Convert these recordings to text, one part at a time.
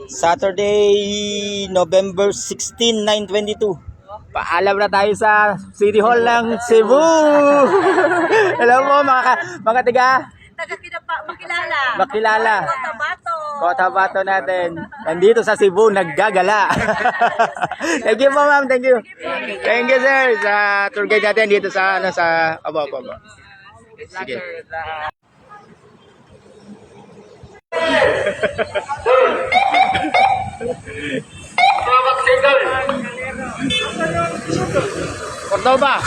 Saturday, November 16, 9:22. Paalam na tayo sa City Hall ng Cebu. Hello po mga tiga. Makilala. Cotabato natin. Nandito sa Cebu, naggagala. Thank you po ma'am, thank you. Thank you sir sa tour guide natin dito sa aba. Sige. Cordoba.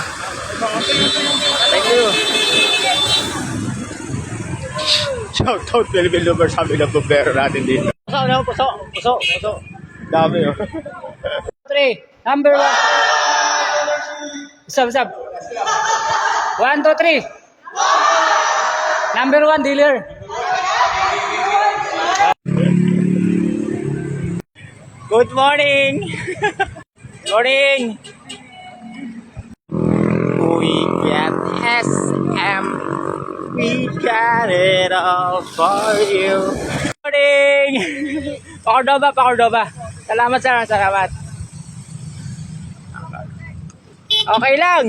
Thank you. Shout out Philippine lovers, sabi ng bumbero natin dito. Puso. Dami oh. 3, number 1. What's up? 1, 2, 3. Number 1 dealer. Good morning. Morning. We got SM. We got it all for you. Morning. Pacordoba. Salamat sir, salamat. Okay lang.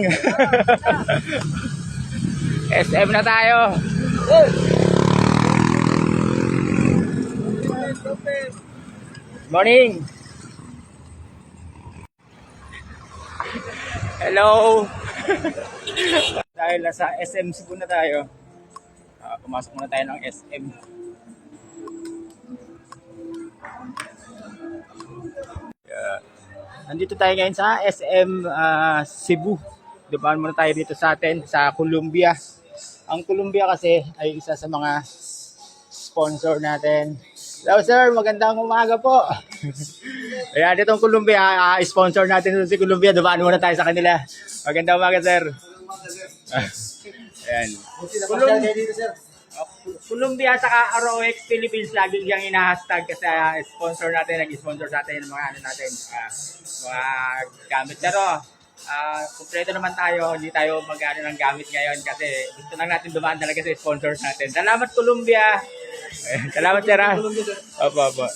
SM na tayo. Morning. Hello. Dahil nasa SM Cebu na tayo. Pumasok muna tayo ng SM. Nandito tayo ngayon sa SM Cebu. Dumaan muna tayo dito sa atin sa Columbia. Ang Columbia kasi ay isa sa mga sponsor natin. Hello sir, magandang umaga po. Ayan, ditong Columbia, sponsor natin si Columbia. Dumaan muna tayo sa kanila. Magandang umaga sir. Ayan. Columbia saka ROX Philippines lagi diyang ina-hashtag kasi sponsor natin, nag-sponsor sa atin ng mga ano natin, mga gamit. Pero kumpleto naman tayo, hindi tayo mag-ano ng gamit ngayon kasi gusto lang natin dumaan talaga sa sponsors natin. Salamat Columbia. Salamat sir. Opo.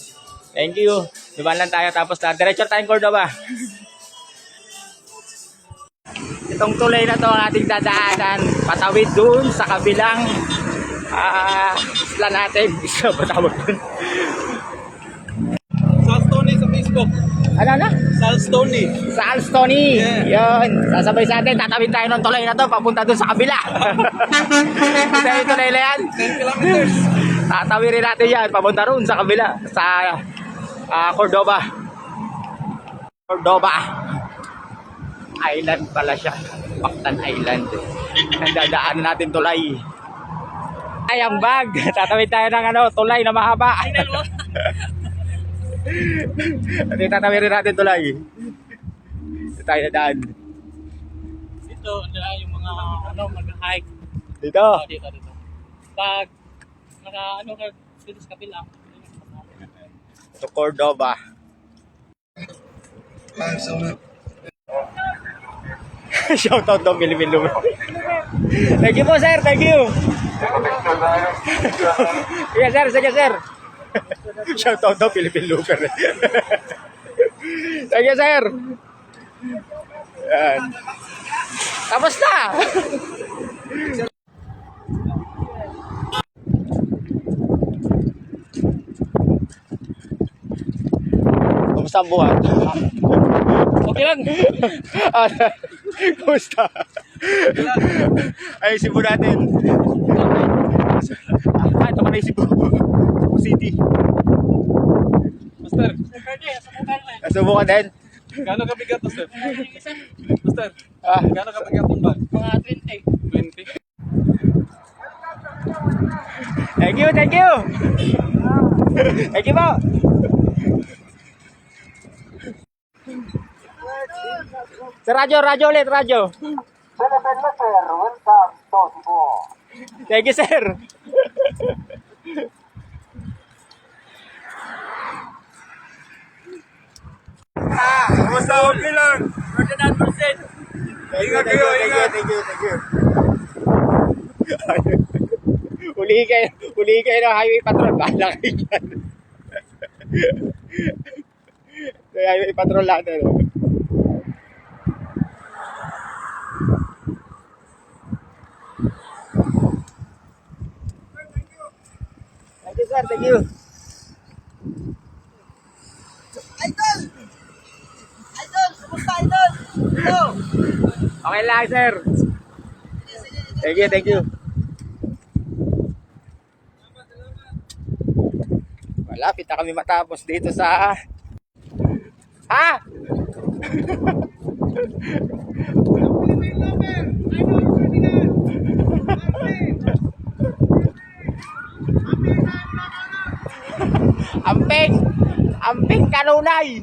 Thank you. Dumaan lang tayo tapos diretso tayong Cordoba. Itong tulay na to ang ating dadaanan. Patawid dun sa kabilang isla natin. Isa ba tawag dun? Salstoni sa Facebook. Ano na? Salstoni. Sa Alstoni. Yeah. Yun. Sasabay sa atin. Tatawid tayo ng tulay na to. Papunta dun sa kabila. Isa yung tulay na yan. 10 kilometers. Tatawirin natin yan. Papunta ron sa kabila. Sa Cordoba. Island pala siya. Pactan Island. Nandadaan natin tulay. Ay, ang bag. Tatawid tayo ng tulay na mahaba. At tatawirin natin tulay. Ito tayo na daan. Dito, yung mga mag-hike. Dito. Dito. Pag ka dito sa kabila. Ito Cordoba. Shout out to Philippine Lumen. Thank you po sir, thank you. Sige sir. Shout out to Philippine Lumen. Thank you sir. Yan. Tapos na. Kumusta ang buwan? Okay lang. Kumusta? Ay, Cebu natin. Ito pa na yung Cebu City. Master. Nasubukan din? Gano'n kabigat, Master? Master, gano'n kabigat yung bag? Mga 20. 20. Thank you. Thank you po. Sa radyo ulit. Thank you, sir. Kumusta? Okay lang. 100%. Ingat kayo, ingat. Thank you. Huli kayo ng highway patrol. Bahala kayo dyan. Kaya ipatrol natin. Thank you, sir. Thank you. Idol! Idol! Kumusta, Idol? Hello! Okay lang, sir. Thank you, thank you. Malapit na kami matapos dito sa... Ha? Amping! Amping kanunay!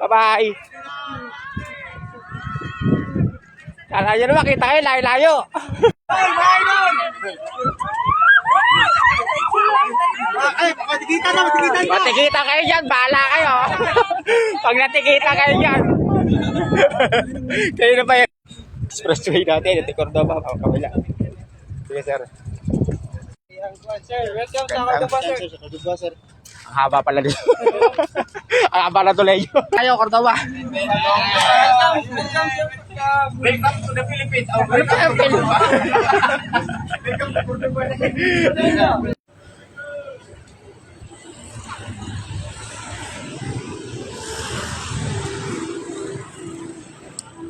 Bye-bye! Kala nyo naman, kita kayo, layo-layo! Ay, matikita na, matikita na! Matikita kayo dyan, bahala kayo! Pag natikita kayo dyan! Kayo na ba yan? Expressway natin, ito Cordova, kabila. Sige, sir. Sir, welcome sa Cordova, sir. Ang haba pala dito. Ang haba na tuloy. Kayo, Cordova. Welcome to the Philippines. Ano pa yung film? Welcome to Cordova.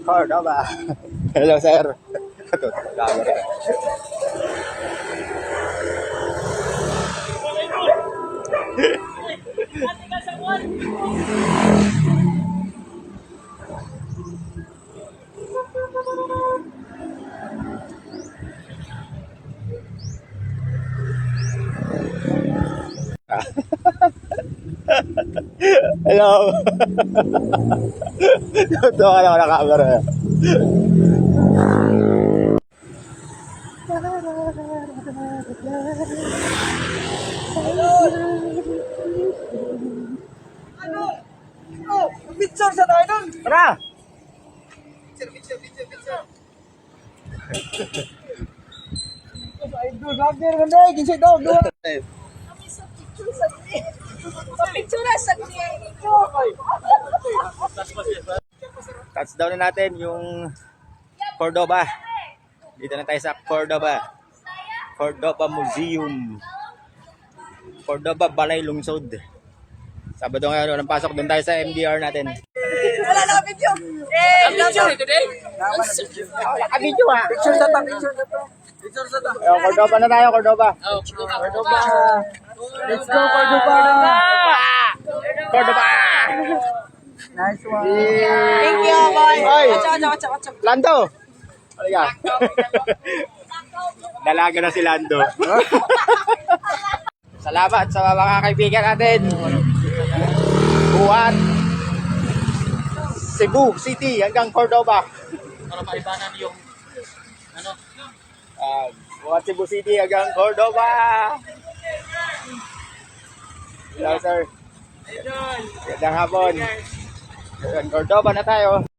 Cordova. Hello, sir. Hello. Ito ka lang na camera. Oh, picture sa tayo nun! Tara. Picture. Idol, vlogger, ganda eh, kinsay daw, doon. Touchdown na natin yung Cordova. Dito na tayo sa Cordova. Cordova Museum. Cordova Balay Lungsod. Sabado ngayon, walang pasok. Doon tayo sa MDR natin. Wala na video! Eh, video today? Wala ka video ha. Picture sa ta, picture sa ta. Picture sa ta. Ayun, Cordova na tayo, Cordova. Cordova! Let's go, Cordova! Cordova! Nice one! Thank you, boy! Hoy! Watch out! Lando! Halika. Dalaga na si Lando. Salamat sa mga kaibigan natin. Buhat Cebu City hanggang Cordova. Para maibanan yung ano? Buhat Cebu City hanggang Cordova. Hello, sir. Gandang hapon. Cordova na tayo.